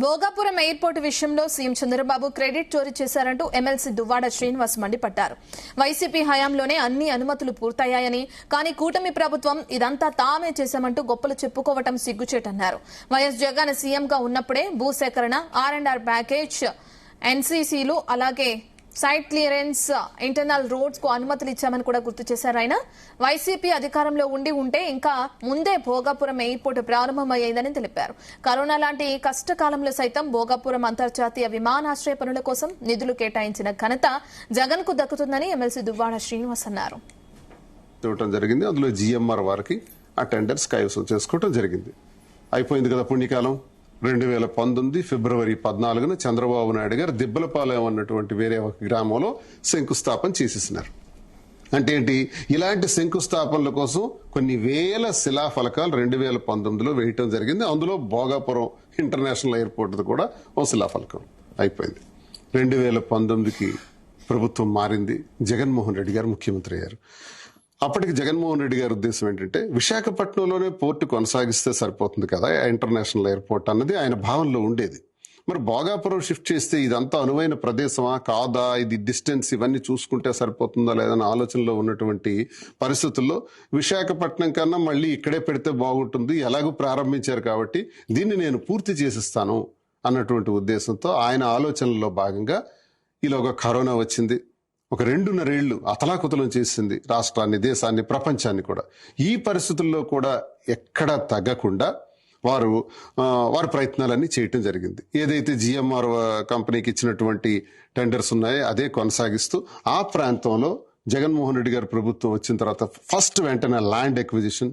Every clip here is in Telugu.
భోగాపురం ఎయిర్పోర్టు విషయంలో సీఎం చంద్రబాబు క్రెడిట్ చోరీ చేశారంటూ ఎమ్మెల్సీ దువ్వాడ శ్రీనివాస్ మండిపడ్డారు. వైసీపీ హయాంలోనే అన్ని అనుమతులు పూర్తయ్యాయని, కానీ కూటమి ప్రభుత్వం ఇదంతా తామే చేశామంటూ గొప్పలు చెప్పుకోవటం సిగ్గుచేటన్నారు. వైఎస్ జగన్ సీఎంగా ఉన్నప్పుడే భూసేకరణ, R&R ప్యాకేజ్, ఎన్సీసీలు, అలాగే సైట్ క్లియరెన్స్, ఇంటర్నల్ రోడ్స్ కు అనుమతులు ఇచ్చామని కూడా గుర్తు చేశారు. ఆయన వైసీపీ అధికారంలో ఉంటే ఇంకా ముందే భోగాపురం ఎయిర్పోర్టు ప్రారంభమయ్యేదని తెలిపారు. కరోనా లాంటి కష్టకాలంలో సైతం భోగాపురం అంతర్జాతీయ విమానాశ్రయ పనుల కోసం నిధులు కేటాయించిన ఘనత జగన్ కు దక్కుతుందని ఎమ్మెల్సీ దువ్వాడ శ్రీనివాస్ అన్నారు. జరిగింది అందులో GMR వారికి ఆ టెండర్స్ కైవసం చేసుకోవడం జరిగింది. అయిపోయింది కదా పుణ్యకాలం. 2019 ఫిబ్రవరి 14న చంద్రబాబు నాయుడు గారు దిబ్బలపాలెం అన్నటువంటి వేరే ఒక గ్రామంలో శంకుస్థాపన చేసేసినారు. అంటే ఏంటి, ఇలాంటి శంకుస్థాపనల కోసం కొన్ని వేల శిలాఫలకాలు 2019లో వేయటం జరిగింది. అందులో భోగాపురం ఇంటర్నేషనల్ ఎయిర్పోర్ట్ కూడా ఓ శిలాఫలకం అయిపోయింది. 2019కి ప్రభుత్వం మారింది. జగన్మోహన్ రెడ్డి గారు ముఖ్యమంత్రి అయ్యారు. అప్పటికి జగన్మోహన్ రెడ్డి గారి ఉద్దేశం ఏంటంటే విశాఖపట్నంలోనే పోర్టు కొనసాగిస్తే సరిపోతుంది కదా ఇంటర్నేషనల్ ఎయిర్పోర్ట్ అన్నది ఆయన భావనలో ఉండేది. మరి భోగాపురం షిఫ్ట్ చేస్తే ఇదంతా అనువైన ప్రదేశమా కాదా, ఇది డిస్టెన్స్ ఇవన్నీ చూసుకుంటే సరిపోతుందా లేదన్న ఆలోచనలో ఉన్నటువంటి పరిస్థితుల్లో విశాఖపట్నం కన్నా మళ్ళీ ఇక్కడే పెడితే బాగుంటుంది, ఎలాగూ ప్రారంభించారు కాబట్టి దీన్ని నేను పూర్తి చేసిస్తాను అన్నటువంటి ఉద్దేశంతో ఆయన ఆలోచనలో భాగంగా ఈలోగా కరోనా వచ్చింది. ఒక 2.5 ఏళ్లు అతలాకుతలం చేసింది రాష్ట్రాన్ని, దేశాన్ని, ప్రపంచాన్ని కూడా. ఈ పరిస్థితుల్లో కూడా ఎక్కడా తగ్గకుండా వారి ప్రయత్నాలన్నీ చేయటం జరిగింది. ఏదైతే GMR కంపెనీకి ఇచ్చినటువంటి టెండర్స్ ఉన్నాయో అదే కొనసాగిస్తూ ఆ ప్రాంతంలో జగన్మోహన్ రెడ్డి గారి ప్రభుత్వం వచ్చిన తర్వాత ఫస్ట్ వెంటనే ల్యాండ్ ఎక్విజిషన్,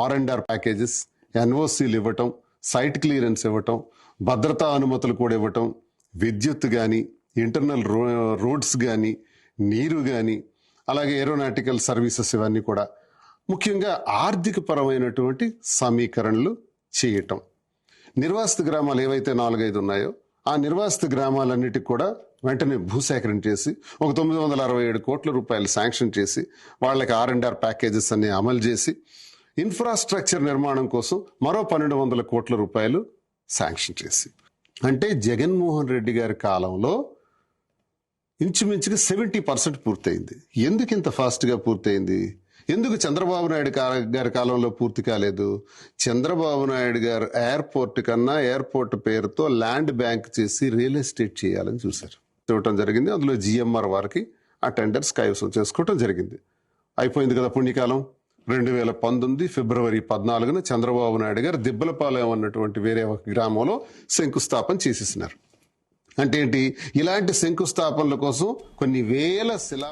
R&R ప్యాకేజెస్, NOCలు ఇవ్వటం, సైట్ క్లియరెన్స్ ఇవ్వటం, భద్రతా అనుమతులు కూడా ఇవ్వటం, విద్యుత్ గాని, ఇంటర్నల్ రోడ్స్ గాని, నీరు గాని, అలాగే ఏరోనాటికల్ సర్వీసెస్ ఇవన్నీ కూడా ముఖ్యంగా ఆర్థిక పరమైనటువంటి సమీకరణలు చేయటం. నిర్వాసిత గ్రామాలు ఏవైతే 4-5 ఉన్నాయో ఆ నిర్వాసిత గ్రామాలన్నిటికి కూడా వెంటనే భూసేకరణ చేసి ఒక 967 కోట్ల రూపాయలు శాంక్షన్ చేసి వాళ్ళకి R&R ప్యాకేజెస్ అన్ని అమలు చేసి ఇన్ఫ్రాస్ట్రక్చర్ నిర్మాణం కోసం మరో 1200 కోట్ల రూపాయలు శాంక్షన్ చేసి, అంటే జగన్మోహన్ రెడ్డి గారి కాలంలో ఇంచుమించుగా 70% పూర్తయింది. ఎందుకు ఇంత ఫాస్ట్ గా పూర్తయింది? ఎందుకు చంద్రబాబు నాయుడు గారి కాలంలో పూర్తి కాలేదు? చంద్రబాబు నాయుడు గారు ఎయిర్పోర్ట్ కన్నా ఎయిర్పోర్ట్ పేరుతో ల్యాండ్ బ్యాంక్ చేసి రియల్ ఎస్టేట్ చేయాలని చూశారు. చూడటం జరిగింది. అందులో GMR వారికి ఆ టెండర్స్ కైవసం చేసుకోవటం జరిగింది. అయిపోయింది కదా పుణ్యకాలం. 2019 ఫిబ్రవరి 14న చంద్రబాబు నాయుడు గారు దిబ్బలపాలెం అన్నటువంటి వేరే ఒక గ్రామంలో శంకుస్థాపన చేసేసినారు. అంటే ఏంటి, ఇలాంటి శంకుస్థాపనల కోసం కొన్ని వేల శిలా